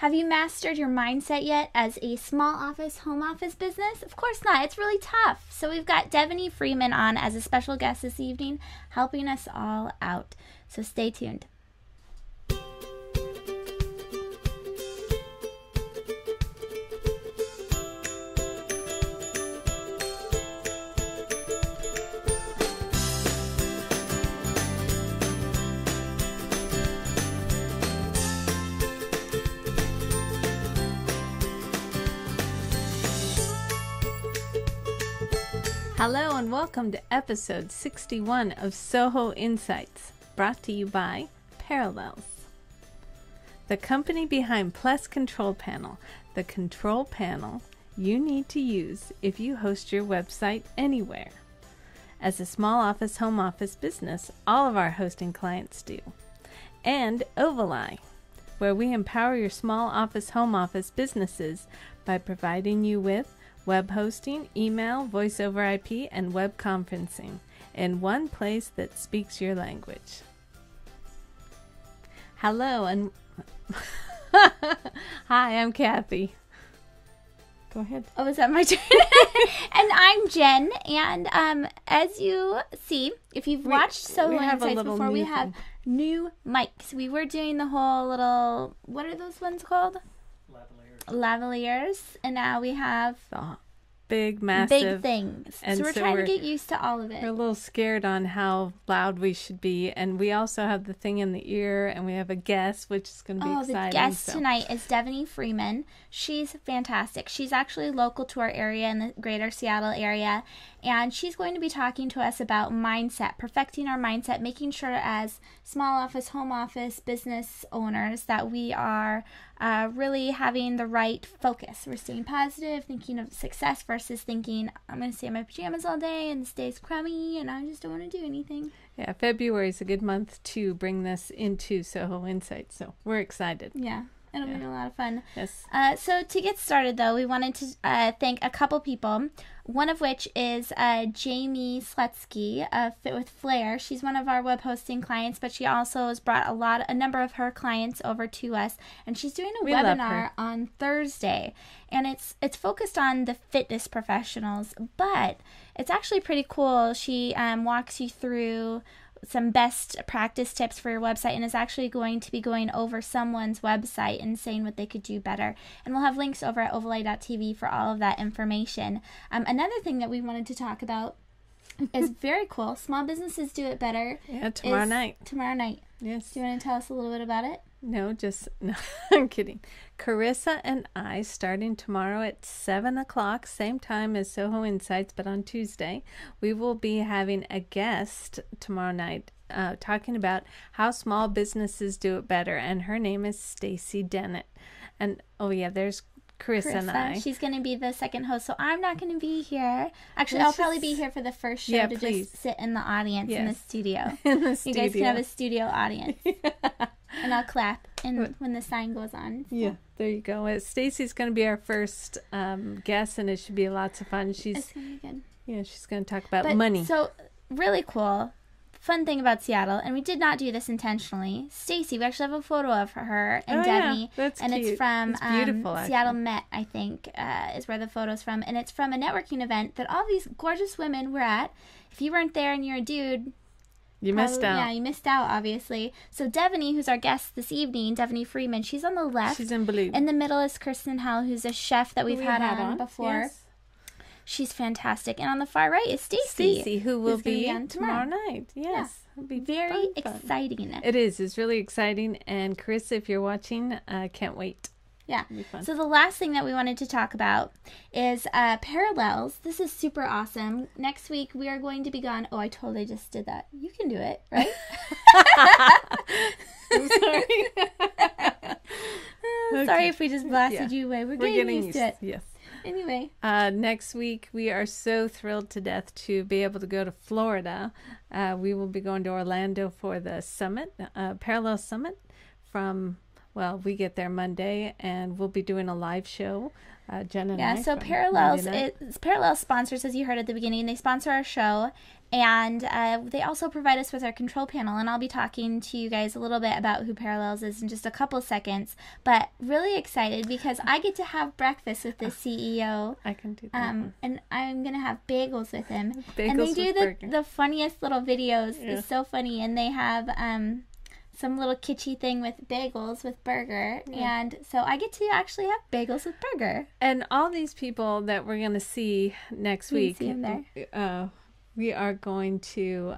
Have you mastered your mindset yet as a small office, home office business? Of course not. It's really tough. So we've got Devaney Freeman on as a special guest this evening, helping us all out. So stay tuned. Hello and welcome to episode 61 of Soho Insights, brought to you by Parallels, the company behind Plus Control Panel, the control panel you need to use if you host your website anywhere. As a small office, home office business, all of our hosting clients do. And Ovali, where we empower your small office, home office businesses by providing you with web hosting, email, voice over IP, and web conferencing in one place that speaks your language. Hello and hi, I'm Kathy. Go ahead. Oh, is that my turn? And I'm Jen. And as you see, if you've watched Soho Insights before, we have new mics. We were doing the whole little, what are those ones called? Lavaliers, and now we have big, massive things. And so we're trying to get used to all of it. We're a little scared on how loud we should be, and we also have the thing in the ear, and we have a guest, which is going to be exciting. The guest tonight is Devaney Freeman. She's fantastic. She's actually local to our area in the greater Seattle area, and she's going to be talking to us about mindset, perfecting our mindset, making sure as small office, home office business owners that we are really having the right focus. We're staying positive, thinking of success versus thinking, I'm going to stay in my pajamas all day and this day's crummy and I just don't want to do anything. Yeah, February is a good month to bring this into Soho Insights, so we're excited. Yeah. It'll be a lot of fun. Yes. So to get started, though, we wanted to thank a couple people, one of which is Jamie Slutsky of Fit with Flair. She's one of our web hosting clients, but she also has brought a number of her clients over to us, and she's doing a webinar on Thursday, and it's focused on the fitness professionals, but it's actually pretty cool. She walks you through some best practice tips for your website and is actually going to be going over someone's website and saying what they could do better. And we'll have links over at ovali.tv for all of that information. Another thing that we wanted to talk about is very cool. Small businesses do it better. Yeah, tomorrow night. Tomorrow night. Yes. Do you want to tell us a little bit about it? No, I'm kidding. Carissa and I, starting tomorrow at 7 o'clock, same time as Soho Insights, but on Tuesday, we will be having a guest tomorrow night talking about how small businesses do it better, and her name is Stacy Dennett. And, there's Carissa and I. She's going to be the second host, so I'm not going to be here. Actually, I'll probably be here for the first show just sit in the audience in the studio. You guys can have a studio audience. And I'll clap when the sign goes on. So. Yeah, there you go. Stacy's going to be our first guest, and it should be lots of fun. It's going to be good. Yeah, she's going to talk about money. So, really cool. Fun thing about Seattle, and we did not do this intentionally. Stacy, we actually have a photo of her and Devaney. That's and cute. It's from it's beautiful, Seattle Met, I think, is where the photo's from. And it's from a networking event that all these gorgeous women were at. If you weren't there and you're a dude, you missed out. Yeah, you missed out, obviously. So Devaney, who's our guest this evening, Devaney Freeman, she's on the left. She's in blue. In the middle is Kirsten Howell, who's a chef that we've had on before. Yes. She's fantastic. And on the far right is Stacy. Stacy, who will be on tomorrow night. Yes. Yeah. It'll be very exciting. It is. It's really exciting. And Carissa, if you're watching, can't wait. Yeah. So the last thing that we wanted to talk about is Parallels. This is super awesome. Next week we are going to be gone. Oh, I totally just did that. You can do it, right? I'm sorry. Sorry if we just blasted you away. We're getting used to it. Yes. Anyway. Next week we are so thrilled to death to be able to go to Florida. We will be going to Orlando for the summit, Parallel Summit from well, we get there Monday, and we'll be doing a live show. Jen and I. Yeah, so Parallels sponsors, as you heard at the beginning. They sponsor our show, and they also provide us with our control panel. And I'll be talking to you guys a little bit about who Parallels is in just a couple seconds. But really excited because I get to have breakfast with the CEO. I can do that. And I'm going to have bagels with him. Bagels and they do with the funniest little videos. Yeah. It's so funny. And they have some little kitschy thing with bagels with burger. Yeah. And so I get to actually have bagels with burger. And all these people that we're going to see next week, See them there. we are going to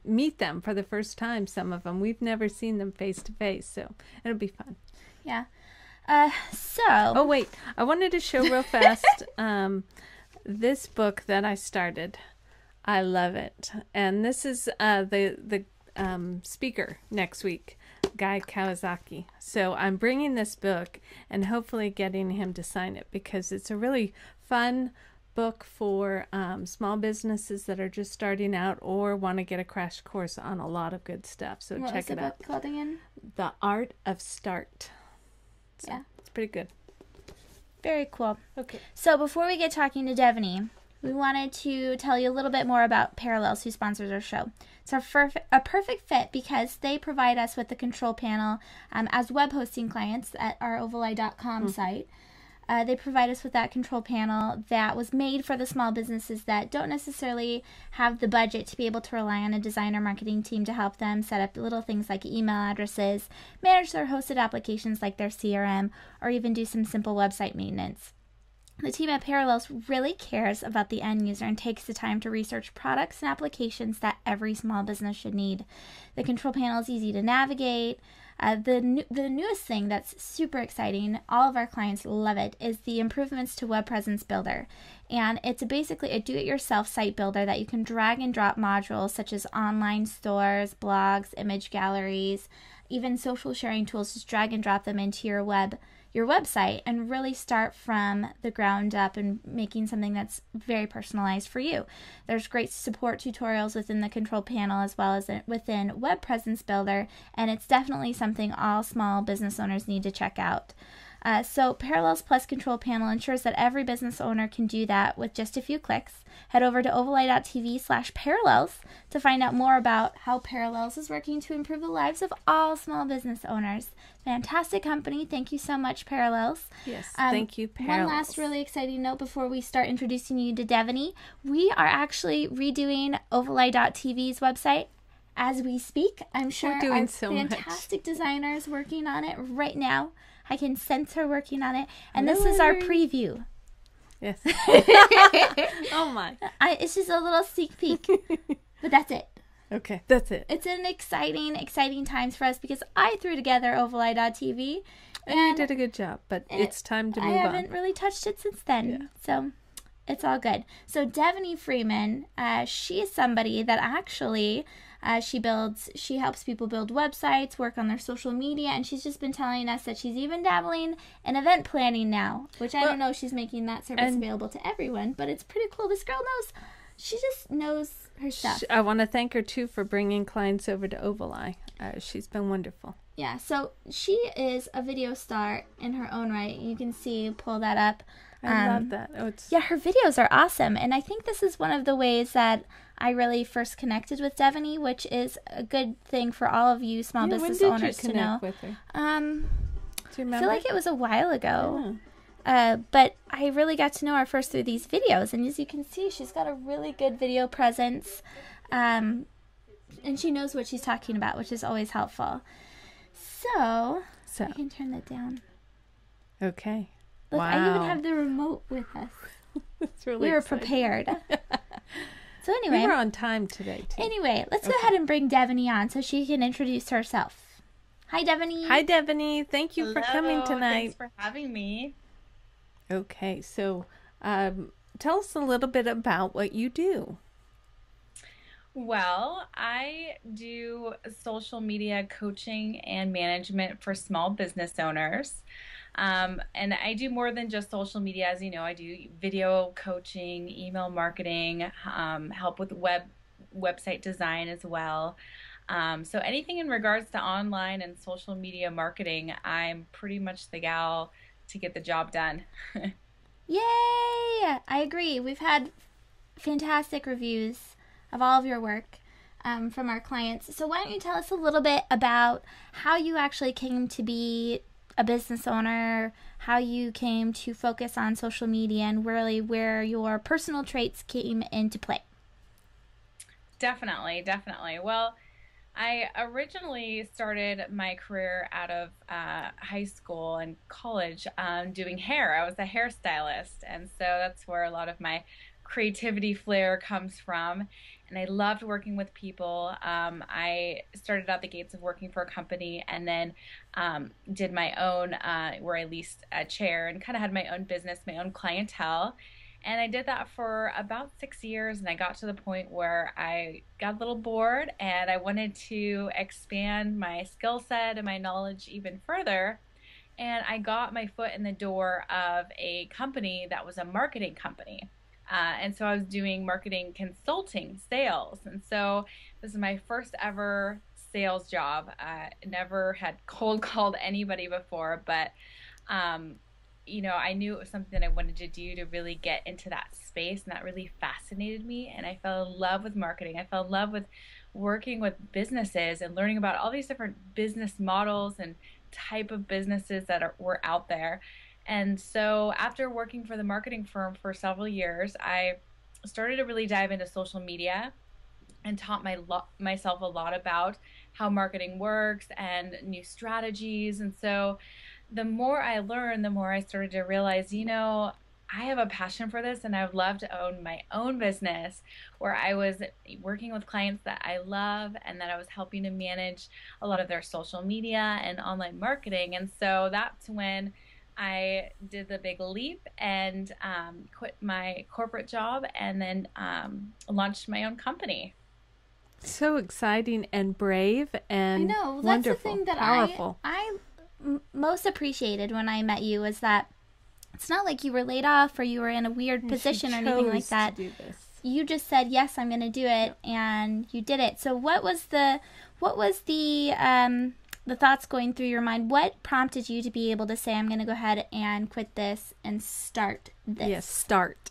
meet them for the first time, some of them. We've never seen them face to face, so it'll be fun. Yeah. Oh, wait. I wanted to show real fast this book that I started. I love it. And this is the speaker next week, Guy Kawasaki. So I'm bringing this book and hopefully getting him to sign it because it's a really fun book for small businesses that are just starting out or want to get a crash course on a lot of good stuff. So check it out. What was the book called again? The Art of Start. So yeah. It's pretty good. Very cool. Okay. So before we get talking to Devaney, we wanted to tell you a little bit more about Parallels, who sponsors our show. It's a perfect fit because they provide us with the control panel as web hosting clients at our ovali.com site. They provide us with that control panel that was made for the small businesses that don't necessarily have the budget to be able to rely on a design or marketing team to help them set up little things like email addresses, manage their hosted applications like their CRM, or even do some simple website maintenance. The team at Parallels really cares about the end user and takes the time to research products and applications that every small business should need. The control panel is easy to navigate. The newest thing that's super exciting, all of our clients love it, is the improvements to Web Presence Builder. And it's basically a do-it-yourself site builder that you can drag and drop modules such as online stores, blogs, image galleries, even social sharing tools. Just drag and drop them into your website and really start from the ground up and making something that's very personalized for you. There's great support tutorials within the control panel as well as within Web Presence Builder, and it's definitely something all small business owners need to check out. So Parallels Plus Control Panel ensures that every business owner can do that with just a few clicks. Head over to ovali.tv/parallels to find out more about how Parallels is working to improve the lives of all small business owners. Fantastic company. Thank you so much, Parallels. Yes, thank you, Parallels. One last really exciting note before we start introducing you to Devaney. We are actually redoing ovali.tv's website as we speak. I'm sure our fantastic designer is working on it right now. I can sense her working on it. And this is our preview. Yes. Oh, my. It's just a little sneak peek. But that's it. Okay, that's it. It's an exciting times for us because I threw together ovali.tv. And you did a good job, but it's time to move on. I haven't really touched it since then. Yeah. So it's all good. So Devaney Freeman, she is somebody that actually... she helps people build websites, work on their social media, and she's just been telling us that she's even dabbling in event planning now, which I don't know if she's making that service available to everyone, but it's pretty cool. This girl she just knows her stuff. I want to thank her, too, for bringing clients over to Ovali. She's been wonderful. Yeah, so she is a video star in her own right. You can pull that up. I love that. Yeah, her videos are awesome, and I think this is one of the ways that I really first connected with Devaney, which is a good thing for all of you small business owners to know. With her? Do you remember? I feel like it was a while ago. Yeah. But I really got to know her first through these videos, and as you can see, she's got a really good video presence, and she knows what she's talking about, which is always helpful. So I can turn that down. Okay. Look, wow. I even have the remote with us. That's really We were exciting. Prepared. So anyway. We were on time today, too. Anyway, let's go ahead and bring Devaney on so she can introduce herself. Hi, Devaney. Hi, Devaney. Thank you for coming tonight. Thanks for having me. Okay, so tell us a little bit about what you do. Well, I do social media coaching and management for small business owners. And I do more than just social media. As you know, I do video coaching, email marketing, help with website design as well. So anything in regards to online and social media marketing, I'm pretty much the gal to get the job done. Yay! I agree. We've had fantastic reviews of all of your work from our clients. So why don't you tell us a little bit about how you actually came to be a business owner, how you came to focus on social media, and really where your personal traits came into play. Definitely, definitely. Well, I originally started my career out of high school and college doing hair. I was a hairstylist, and so that's where a lot of my creativity flair comes from. And I loved working with people. I started out the gates of working for a company, and then did my own, where I leased a chair and kind of had my own business, my own clientele. And I did that for about 6 years, and I got to the point where I got a little bored and I wanted to expand my skill set and my knowledge even further. And I got my foot in the door of a company that was a marketing company. And so I was doing marketing consulting sales. And so this is my first ever sales job. Never had cold called anybody before, but um, I knew it was something that I wanted to do to really get into that space, and that really fascinated me. And I fell in love with marketing. I fell in love with working with businesses and learning about all these different business models and type of businesses that were out there. And so after working for the marketing firm for several years, I started to really dive into social media and taught myself a lot about how marketing works and new strategies. And so the more I learned, the more I started to realize, I have a passion for this, and I would love to own my own business where I was working with clients that I love and that I was helping to manage a lot of their social media and online marketing. And so that's when I did the big leap and quit my corporate job, and then launched my own company. So exciting and brave and I know. That's wonderful, the thing that powerful. I most appreciated when I met you, was that it's not like you were laid off or you were in a weird position or anything like that. You just said, yes, I'm going to do it, and you did it. So what was the thoughts going through your mind? What prompted you to be able to say, I'm going to go ahead and quit this and start this? Yes, start.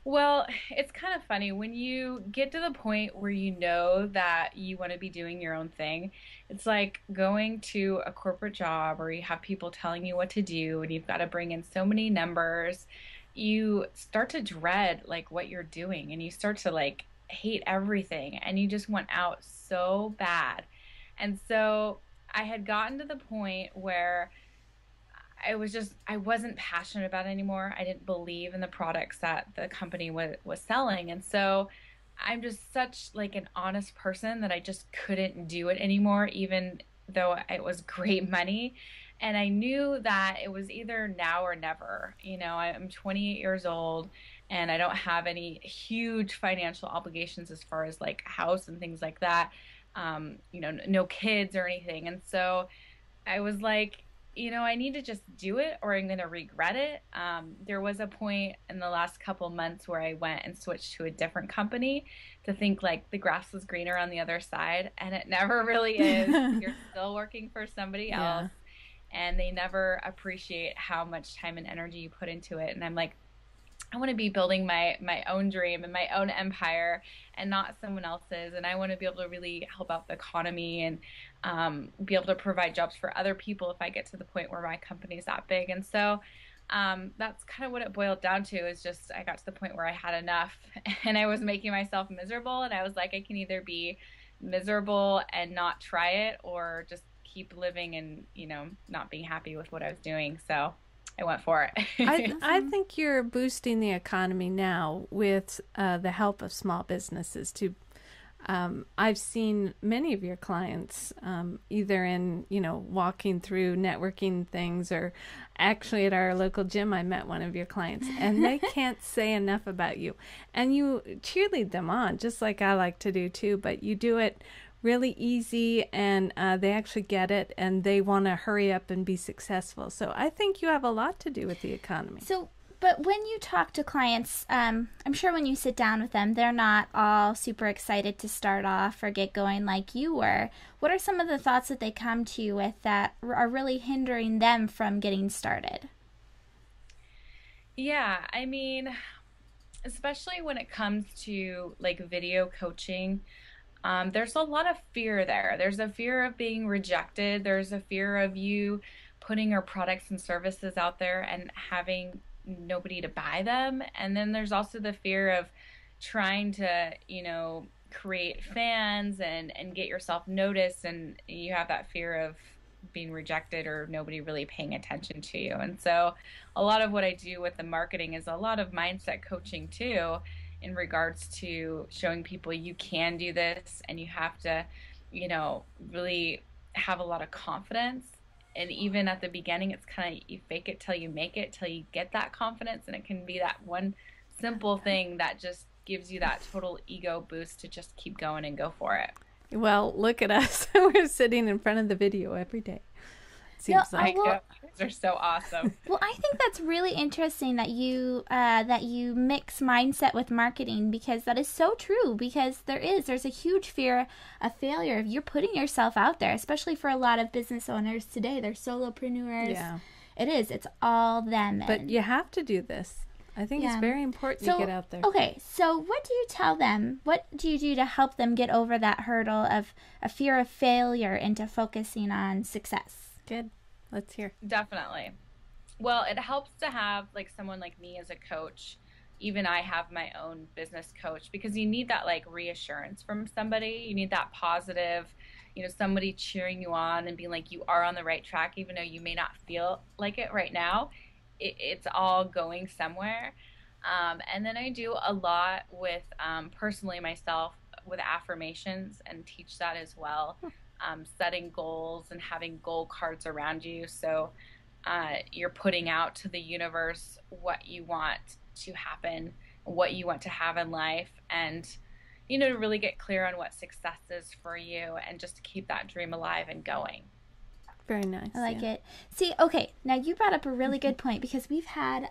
Well, it's kind of funny when you get to the point where you know that you want to be doing your own thing. It's like going to a corporate job where you have people telling you what to do and you've got to bring in so many numbers. You start to dread like what you're doing, and you start to like hate everything, and you just want out so bad. And so I had gotten to the point where I wasn't passionate about it anymore. I didn't believe in the products that the company was selling. And so I'm just such like an honest person that I just couldn't do it anymore, even though it was great money. And I knew that it was either now or never. I'm 28 years old, and I don't have any huge financial obligations as far as like a house and things like that. No kids or anything. And so I was like, I need to just do it or I'm going to regret it. There was a point in the last couple months where I went and switched to a different company to think like the grass was greener on the other side. And it never really is. You're still working for somebody else, and they never appreciate how much time and energy you put into it. And I'm like, I want to be building my own dream and my own empire and not someone else's. And I want to be able to really help out the economy and be able to provide jobs for other people if I get to the point where my company is that big. And so that's kind of what it boiled down to, is just I got to the point where I had enough and I was making myself miserable. And I was like, I can either be miserable and not try it, or just keep living and, not being happy with what I was doing. So I went for it. I think you're boosting the economy now with the help of small businesses too. I've seen many of your clients either in, walking through networking things, or actually at our local gym, I met one of your clients, and they can't say enough about you. And you cheerlead them on, just like I like to do too, but you do it really easy, and they actually get it, and they want to hurry up and be successful. So I think you have a lot to do with the economy. So But when you talk to clients, I'm sure when you sit down with them, they're not all super excited to start off or get going like you were. What are some of the thoughts that they come to you with that are really hindering them from getting started? Yeah, I mean, especially when it comes to like video coaching, there's a lot of fear there. There's a fear of being rejected. There's a fear of you putting your products and services out there and having nobody to buy them. And then there's also the fear of trying to, create fans and get yourself noticed. And you have that fear of being rejected or nobody really paying attention to you. And so a lot of what I do with the marketing is a lot of mindset coaching too, in regards to showing people you can do this and you have to, really have a lot of confidence. And even at the beginning, it's kind of you fake it till you make it, till you get that confidence. And it can be that one simple thing that just gives you that total ego boost to just keep going and go for it. Well, look at us. We're sitting in front of the video every day. Seems like they're so awesome. Well, I think that's really interesting that you mix mindset with marketing, because that is so true. Because there's a huge fear of failure if you're putting yourself out there, especially for a lot of business owners today. They're solopreneurs. Yeah, it's all them. But you have to do this. I think it's very important to get out there. Okay, so what do you tell them? What do you do to help them get over that hurdle of a fear of failure into focusing on success? Good. Let's hear. Definitely. Well, it helps to have like someone like me as a coach. Even I have my own business coach, because you need that like reassurance from somebody. You need that positive, somebody cheering you on and being like, you are on the right track, even though you may not feel like it right now. It's all going somewhere. And then I do a lot with, personally myself, with affirmations and teach that as well. Setting goals and having goal cards around you. So you're putting out to the universe what you want to happen, what you want to have in life, and, to really get clear on what success is for you and just to keep that dream alive and going. Very nice. I like it. See, okay, now you brought up a really good point, because we've had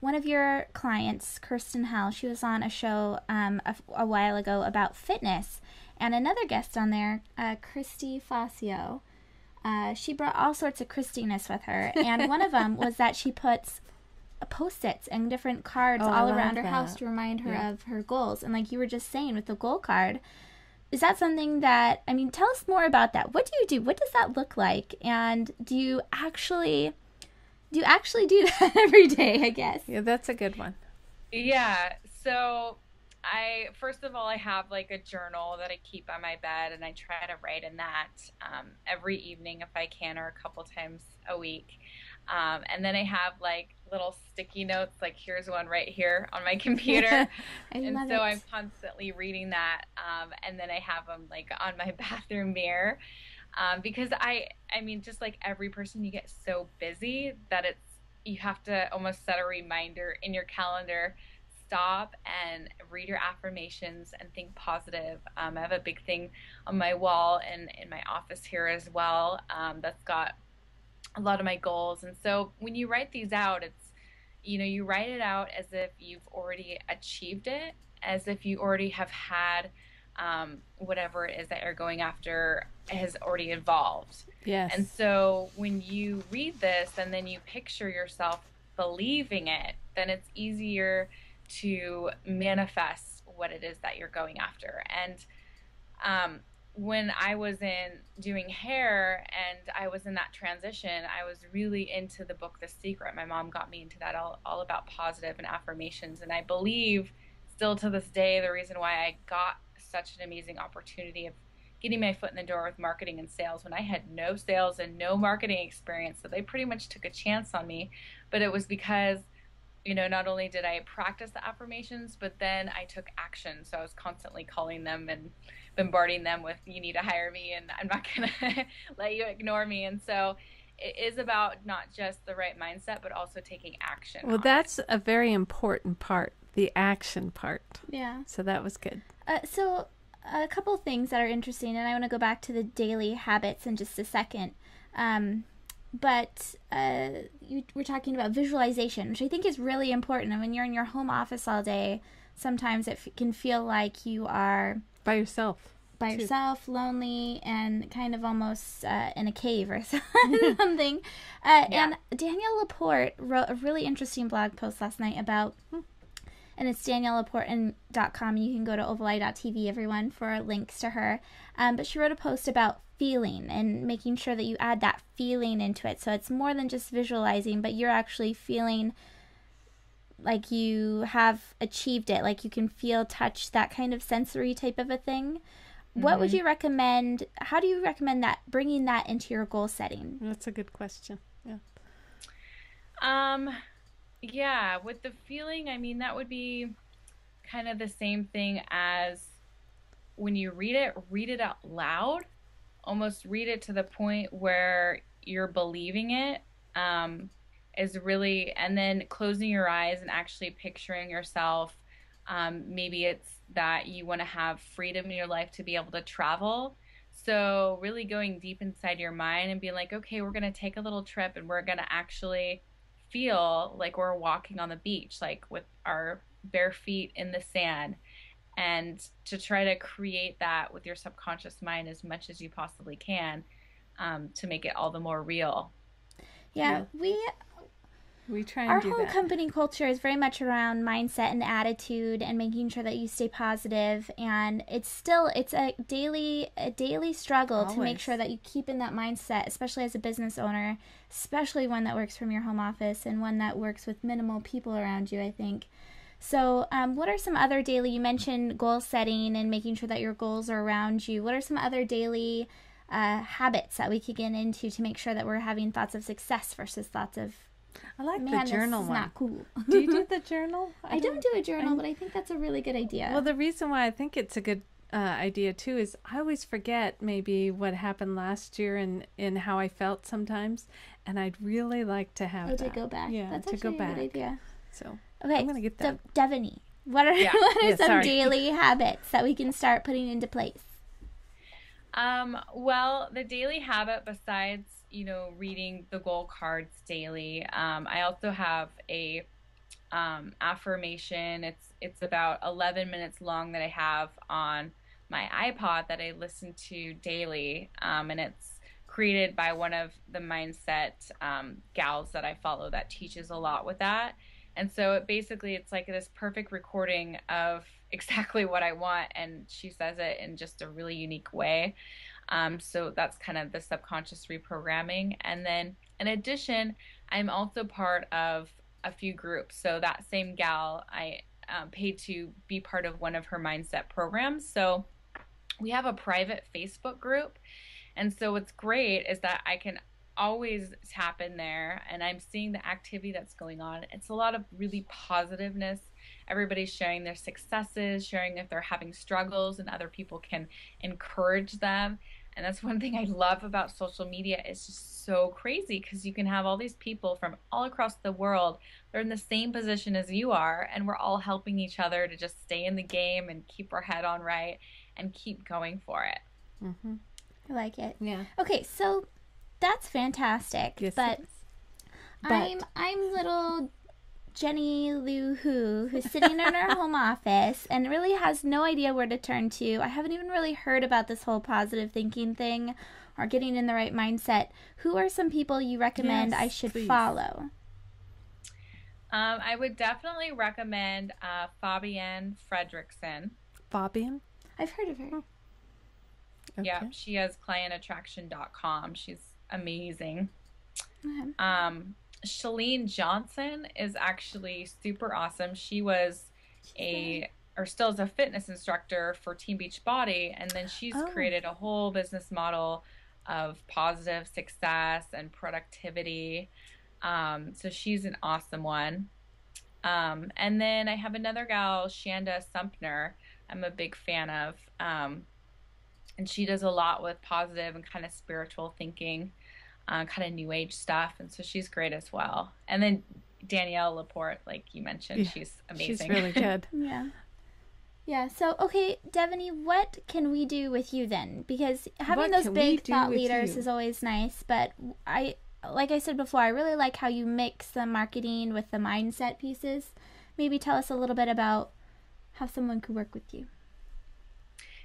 one of your clients, Kirsten Hell, she was on a show a while ago about fitness, and another guest on there, Christy Facio, she brought all sorts of Christiness with her, and one of them was that she puts Post-its and different cards all around her house to remind her of her goals. And like you were just saying with the goal card, is that something that, tell us more about that. What do you do? What does that look like? And do you actually do that every day, I guess? Yeah, that's a good one. Yeah. So first of all, I have like a journal that I keep on my bed, and I try to write in that every evening if I can, or a couple times a week. And then I have like little sticky notes, like here's one right here on my computer. I'm constantly reading that. And then I have them like on my bathroom mirror. Because just like every person, you get so busy that you have to almost set a reminder in your calendar, stop and read your affirmations and think positive. I have a big thing on my wall and in my office here as well, that's got a lot of my goals. And so when you write these out, it's, you write it out as if you've already achieved it, as if you already have had whatever it is that you're going after has already evolved. Yes. And so when you read this and then you picture yourself believing it, then it's easier to manifest what it is that you're going after. And when I was doing hair and I was in that transition, I was really into the book The Secret. My mom got me into that, all about positive and affirmations. And I believe still to this day, the reason why I got such an amazing opportunity of getting my foot in the door with marketing and sales when I had no sales and no marketing experience. So they pretty much took a chance on me, but it was because, not only did I practice the affirmations, but then I took action. So I was constantly calling them and bombarding them with, you need to hire me and I'm not going to let you ignore me. And so it is about not just the right mindset, but also taking action. Well, that's a very important part, the action part. Yeah. So that was good. So a couple of things that are interesting, and I want to go back to the daily habits in just a second. but you were talking about visualization, which I think is really important. And when you're in your home office all day, sometimes it can feel like you are by yourself, lonely, and kind of almost in a cave or something. And Danielle Laporte wrote a really interesting blog post last night about, and it's daniellelaporte.com. You can go to ovaleye.tv, everyone, for links to her. But she wrote a post about feeling and making sure that you add that feeling into it. So it's more than just visualizing, but you're actually feeling like you have achieved it, like you can feel, touch, that kind of sensory type of a thing. What would you recommend? How do you recommend that, bringing that into your goal setting? That's a good question. Yeah. Yeah, with the feeling, I mean, that would be kind of the same thing as when you read it out loud. Almost read it to the point where you're believing it, is really, and then closing your eyes and actually picturing yourself. Maybe it's that you want to have freedom in your life to be able to travel. So really going deep inside your mind and being like, okay, we're going to take a little trip and we're going to actually feel like we're walking on the beach, like with our bare feet in the sand, and to try to create that with your subconscious mind as much as you possibly can, to make it all the more real. Yeah. We try and our do whole that. Company culture is very much around mindset and attitude and making sure that you stay positive, and it's a daily struggle to make sure that you keep in that mindset, especially as a business owner, especially one that works from your home office and one that works with minimal people around you, I think. So what are some other daily, you mentioned goal setting and making sure that your goals are around you. What are some other daily habits that we could get into to make sure that we're having thoughts of success versus thoughts of, I like the journal one. Not cool. Do you do the journal? I don't do a journal, but I think that's a really good idea. Well, the reason why I think it's a good idea too is I always forget maybe what happened last year and how I felt sometimes, and I'd really like to have that. To go back. Yeah, that's to actually go back. A good idea. So okay, I'm gonna get that. So, Devaney, what are some daily habits that we can start putting into place? Well, the daily habit, besides, reading the goal cards daily, I also have a affirmation. It's about 11 minutes long that I have on my iPod that I listen to daily, and it's created by one of the mindset gals that I follow that teaches a lot with that. And so it's like this perfect recording of exactly what I want, and she says it in just a really unique way. So that's kind of the subconscious reprogramming. And then in addition, I'm also part of a few groups. So that same gal, I paid to be part of one of her mindset programs. So we have a private Facebook group. And so what's great is that I can always tap in there and I'm seeing the activity that's going on. It's a lot of really positiveness. Everybody's sharing their successes, sharing if they're having struggles, and other people can encourage them. And that's one thing I love about social media. It's just so crazy because you can have all these people from all across the world. They're in the same position as you are, and we're all helping each other to just stay in the game and keep our head on right and keep going for it. Mm-hmm. I like it. Yeah. Okay, so that's fantastic. Yes, but I'm little Jenny Lou who's sitting in her home office and really has no idea where to turn to. I haven't even really heard about this whole positive thinking thing or getting in the right mindset. Who are some people you recommend I should follow? I would definitely recommend Fabienne Fredrickson. Fabienne? I've heard of her. Okay. Yeah, she has clientattraction.com. She's amazing. Okay. Shalene Johnson is actually super awesome. She was still is a fitness instructor for Team Beachbody, and then she's created a whole business model of positive success and productivity. So she's an awesome one. And then I have another gal, Shanda Sumpner, I'm a big fan of. And she does a lot with positive and kind of spiritual thinking, kind of new age stuff. And so she's great as well. And then Danielle Laporte, like you mentioned, she's amazing. She's really good. Yeah. Yeah. So, okay, Devaney, what can we do with you then? Because having those big thought leaders is always nice, but like I said before, I really like how you mix the marketing with the mindset pieces. Maybe tell us a little bit about how someone could work with you.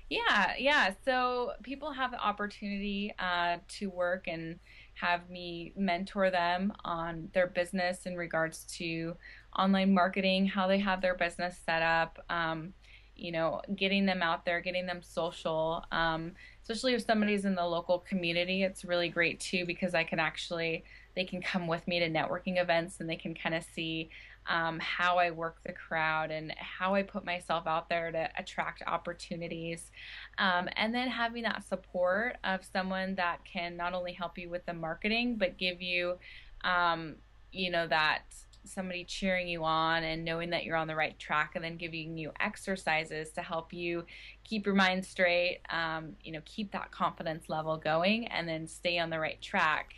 Yeah. So people have the opportunity to work and have me mentor them on their business in regards to online marketing, how they have their business set up, getting them out there, getting them social. Especially if somebody's in the local community, it's really great too because they can come with me to networking events and they can kind of see how I work the crowd and how I put myself out there to attract opportunities. And then having that support of someone that can not only help you with the marketing, but give you, um, that somebody cheering you on and knowing that you're on the right track and then giving you exercises to help you keep your mind straight, keep that confidence level going and then stay on the right track.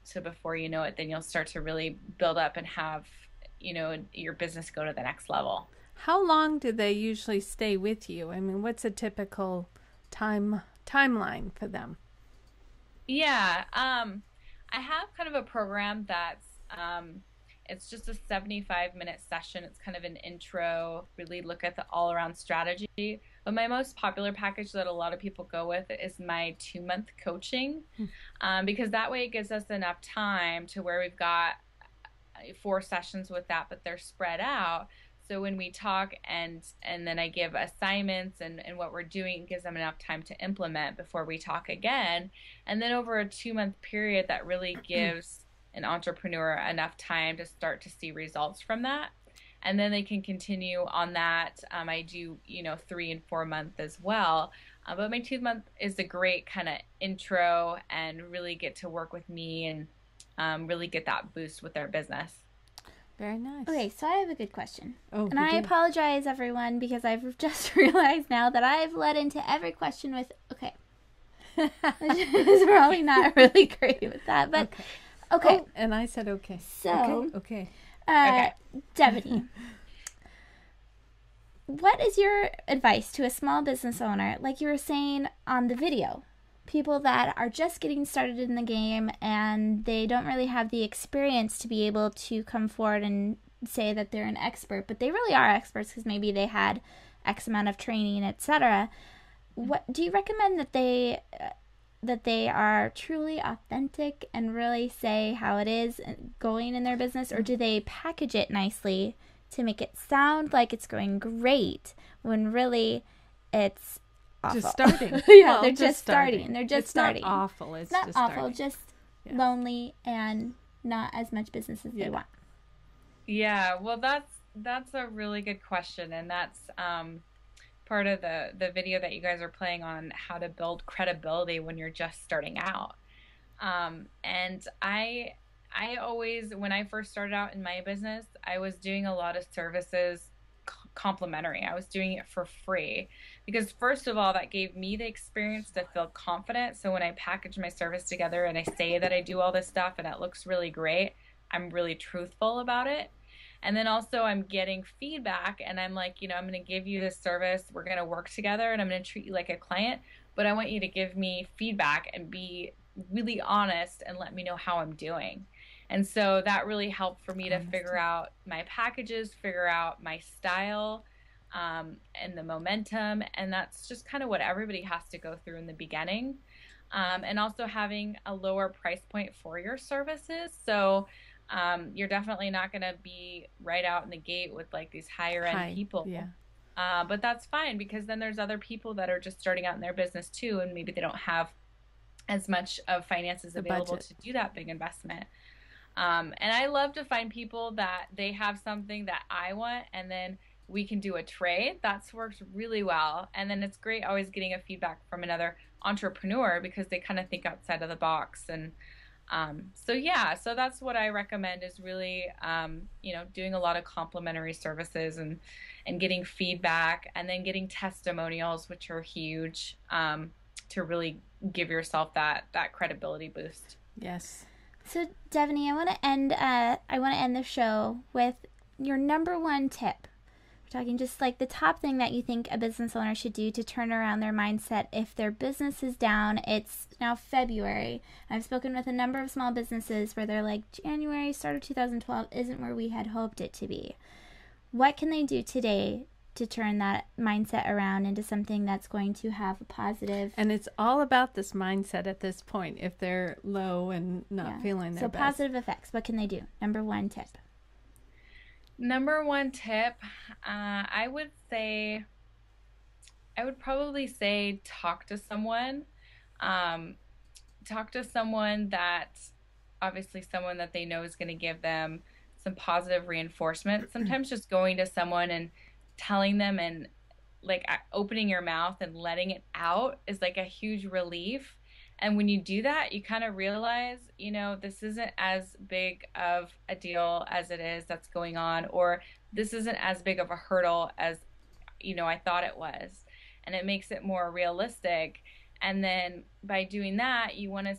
So before you know it, then you'll start to really build up and have, your business go to the next level. How long do they usually stay with you? I mean, what's a typical timeline for them? Yeah, I have kind of a program that's it's just a 75-minute session. It's kind of an intro, really look at the all-around strategy. But my most popular package that a lot of people go with is my 2-month coaching, because that way it gives us enough time to where we've got 4 sessions with that, but they're spread out. So when we talk and then I give assignments and what we're doing, it gives them enough time to implement before we talk again. And then over a 2-month period, that really gives an entrepreneur enough time to start to see results from that. And then they can continue on that. I do, 3 and 4 month as well. But my 2-month is a great kind of intro and really get to work with me and really get that boost with their business. Very nice. Okay, so I have a good question. Oh, and I apologize, everyone, because I've just realized now that I've led into every question with, okay. It's probably not really great with that, but okay. Oh, and I said okay. So, okay. Devaney, what is your advice to a small business owner, like you were saying on the video? People that are just getting started in the game and they don't really have the experience to be able to come forward and say that they're an expert, but they really are experts because maybe they had X amount of training, etc. What do you recommend that they are truly authentic and really say how it is going in their business, or do they package it nicely to make it sound like it's going great when really it's awful? Just starting. Yeah, they're just starting. They're just starting. Not awful. It's not just awful. Starting. Just lonely and not as much business as they want. Yeah, well, that's a really good question, and that's part of the video that you guys are playing on how to build credibility when you're just starting out. And I always, when I first started out in my business, I was doing a lot of services complimentary. I was doing it for free because first of all, that gave me the experience to feel confident. So when I package my service together and I say that I do all this stuff and it looks really great, I'm really truthful about it. And then also I'm getting feedback and I'm like, I'm going to give you this service. We're going to work together and I'm going to treat you like a client, but I want you to give me feedback and be really honest and let me know how I'm doing. And so that really helped for me to figure out my packages, figure out my style, and the momentum. And that's just kind of what everybody has to go through in the beginning. And also having a lower price point for your services. So you're definitely not going to be right out in the gate with like these higher end people. Yeah. But that's fine because then there's other people that are just starting out in their business too. And maybe they don't have as much of finances available to do that big investment. And I love to find people that they have something that I want and then we can do a trade. That's worked really well. And then it's great always getting a feedback from another entrepreneur because they kind of think outside of the box. And so that's what I recommend is really, doing a lot of complimentary services and getting feedback and then getting testimonials, which are huge, to really give yourself that credibility boost. Yes. So, Devaney, I want to end the show with your number one tip We're talking just like the top thing that you think a business owner should do to turn around their mindset if their business is down. It's now February. I've spoken with a number of small businesses where they're like, January, start of 2012 isn't where we had hoped it to be. What can they do today to turn that mindset around into something that's going to have a positive? And it's all about this mindset at this point if they're low and not feeling their best. So positive effects, what can they do? Number one tip. Number one tip, I would probably say talk to someone. Talk to someone that, obviously someone that they know is going to give them some positive reinforcement. Sometimes just going to someone and telling them and like opening your mouth and letting it out is like a huge relief. And when you do that, you kind of realize, you know, this isn't as big of a deal as it is that's going on, or this isn't as big of a hurdle as, you know, I thought it was. And it makes it more realistic. And then by doing that, you want to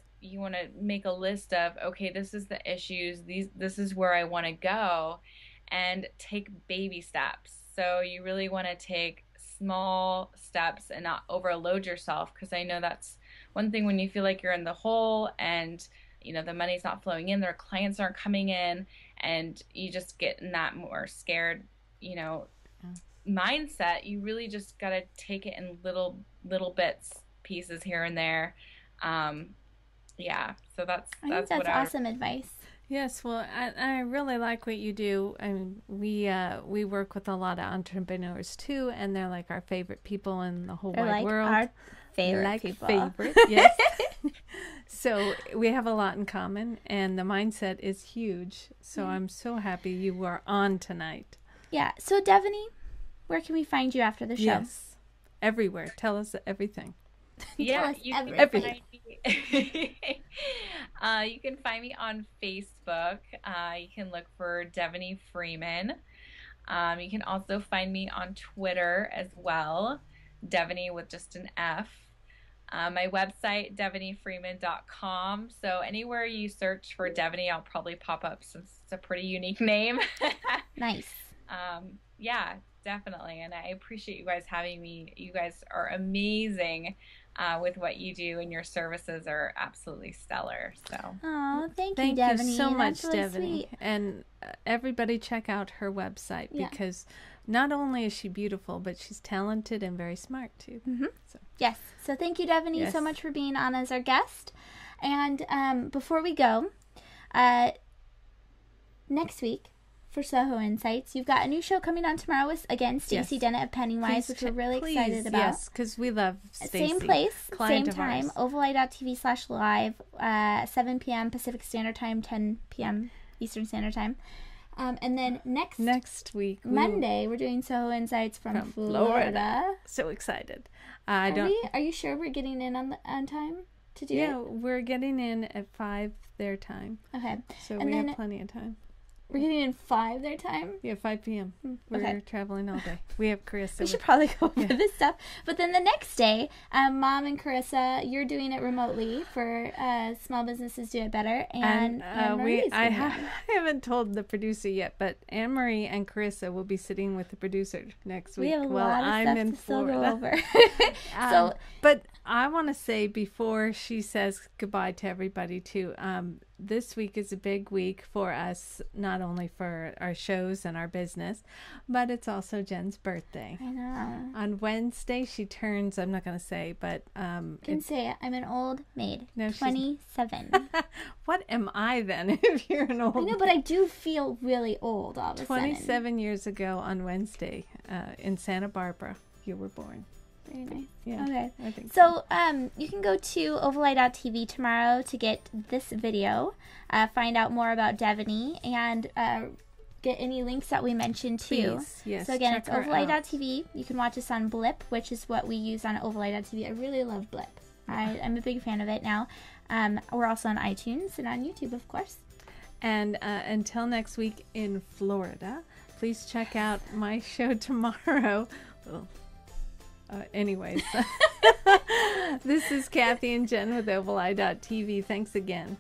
make a list of, okay, this is the issues, this is where I want to go, and take baby steps. So you really want to take small steps and not overload yourself, because I know that's one thing when you feel like you're in the hole and, you know, the money's not flowing in, their clients aren't coming in, and you just get in that more scared, you know, mindset. You really just got to take it in little bits, pieces here and there. So that's what awesome advice. Yes, well, I really like what you do. I mean, we work with a lot of entrepreneurs too, and they're like our favorite people in the whole wide world. Our favorite people. Yes. So we have a lot in common, and the mindset is huge. So I'm so happy you were on tonight. Yeah. So Devaney, where can we find you after the show? Yes, everywhere. Tell us everything. Yeah, you can find me. You can find me on Facebook. You can look for Devaney Freeman. You can also find me on Twitter as well, Devaney with just an F. My website, devaneyfreeman.com. So anywhere you search for Devaney, I'll probably pop up, since it's a pretty unique name. Nice. Yeah, definitely. And I appreciate you guys having me. You guys are amazing with what you do, and your services are absolutely stellar. So, thank you, Devaney. Thank you so much, really Devaney. Sweet. And everybody check out her website, because not only is she beautiful, but she's talented and very smart too. Mm-hmm. So. Yes. So thank you, Devaney, so much for being on as our guest. And before we go, next week for Soho Insights, you've got a new show coming on tomorrow with, again, Stacey Dennett of Pennywise, which we're really excited about. Yes, because we love Stacey. Same place, Client same time, ovaleye.tv/live, 7 p.m. Pacific Standard Time, 10 p.m. Eastern Standard Time. And then next week, Monday, we're doing Soho Insights from Florida. So excited. Are you sure we're getting in on time to do it? Yeah, we're getting in at 5 their time. Okay. So we have plenty of time. We're getting in 5 their time? Yeah, 5 p.m. We're traveling all day. We have Carissa. We should probably go over this stuff. But then the next day, Mom and Carissa, you're doing it remotely for Small Businesses Do It Better. And I haven't told the producer yet, but Anne-Marie and Carissa will be sitting with the producer next week. We have a lot of stuff to still go over. But I want to say, before she says goodbye to everybody too, this week is a big week for us, not only for our shows and our business, but it's also Jen's birthday. I know. On Wednesday, she turns, I'm not going to say, but... you can say it. I'm an old maid. No, 27. What am I then, if you're an old I know, but I do feel really old all of a sudden. 27 years ago on Wednesday, in Santa Barbara, you were born. Very nice. Yeah, okay. I think so. You can go to ovaleye.tv tomorrow to get this video, find out more about Devaney, and get any links that we mentioned too. Please, yes. So again, it's ovaleye.tv. You can watch us on Blip, which is what we use on ovaleye.tv. I really love Blip. I'm a big fan of it now. We're also on iTunes and on YouTube, of course. And until next week in Florida, please check out my show tomorrow. Anyways, this is Kathy and Jen with ovaleye.tv. Thanks again.